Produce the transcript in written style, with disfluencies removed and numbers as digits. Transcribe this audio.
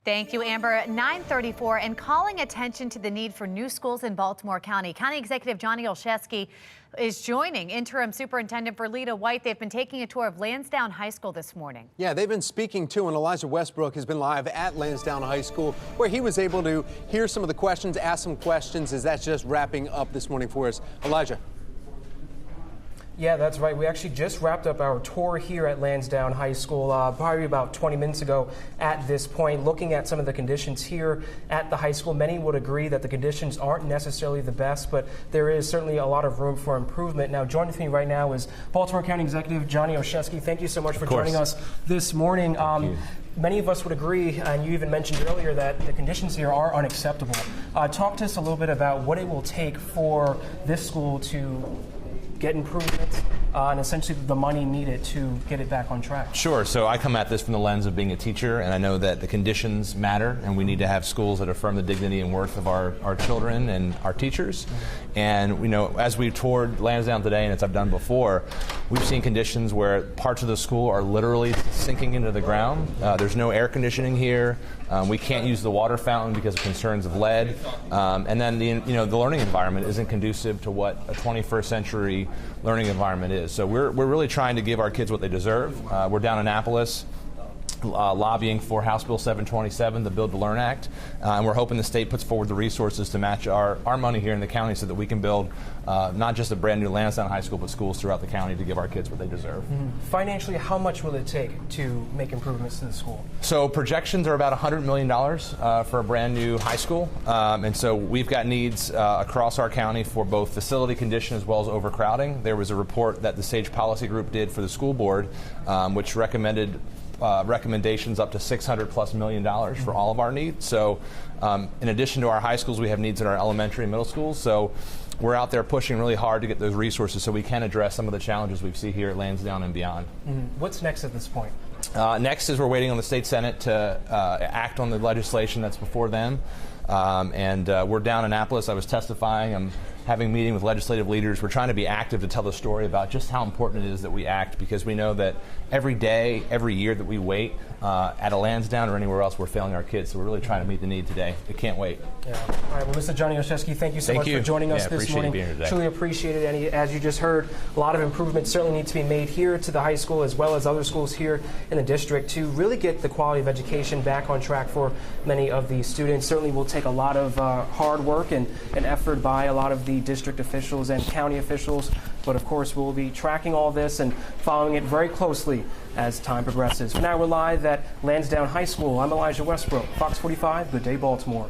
Thank you, Amber. 9:34, and calling attention to the need for new schools in Baltimore County. County Executive Johnny Olszewski is joining Interim Superintendent Verlita White. They've been taking a tour of Lansdowne High School this morning. Yeah, they've been speaking to, and Elijah Westbrook has been live at Lansdowne High School, where he was able to hear some of the questions, ask some questions, as that's just wrapping up this morning for us. Elijah. Yeah, that's right. We actually just wrapped up our tour here at Lansdowne High School probably about 20 minutes ago at this point, looking at some of the conditions here at the high school. Many would agree that the conditions aren't necessarily the best, but there is certainly a lot of room for improvement. Now, joining me right now is Baltimore County Executive Johnny Olszewski. Thank you so much for joining us this morning. Many of us would agree, and you even mentioned earlier, that the conditions here are unacceptable. Talk to us a little bit about what it will take for this school to get improvements and essentially the money needed to get it back on track. Sure. So I come at this from the lens of being a teacher, and I know that the conditions matter, and we need to have schools that affirm the dignity and worth of our children and our teachers. And as we toured Lansdowne today, and as I've done before, we've seen conditions where parts of the school are literally sinking into the ground. There's no air conditioning here. We can't use the water fountain because of concerns of lead. And then the learning environment isn't conducive to what a 21st century learning environment is. So we're really trying to give our kids what they deserve. We're down in Annapolis lobbying for House Bill 727, the Build to Learn Act, and we're hoping the state puts forward the resources to match our money here in the county so that we can build not just a brand new Lansdowne High School, but schools throughout the county to give our kids what they deserve. Financially, how much will it take to make improvements to the school? So projections are about $100 million for a brand new high school, and so we've got needs across our county for both facility condition as well as overcrowding. There was a report that the SAGE Policy Group did for the school board, which recommended recommendations up to $600+ million for all of our needs. So in addition to our high schools, we have needs in our elementary and middle schools. So we're out there pushing really hard to get those resources so we can address some of the challenges we see here at Lansdowne and beyond. What's next at this point? Next is we're waiting on the state Senate to act on the legislation that's before them. We're down in Annapolis. I was testifying. I'm having a meeting with legislative leaders. We're trying to be active to tell the story about just how important it is that we act, because we know that every day, every year that we wait at a Lansdowne or anywhere else, we're failing our kids. So we're really trying to meet the need today. It can't wait. Yeah. All right. Well, Mr. Johnny Olszewski, thank you so much for joining us this morning. Being here today. Truly appreciate it. And as you just heard, a lot of improvements certainly need to be made here to the high school as well as other schools here in the district to really get the quality of education back on track for many of the students. Certainly will take a lot of hard work and effort by a lot of the district officials and county officials. But of course, we'll be tracking all this and following it very closely as time progresses. For now, we're live at Lansdowne High School. I'm Elijah Westbrook, Fox 45, Good Day Baltimore.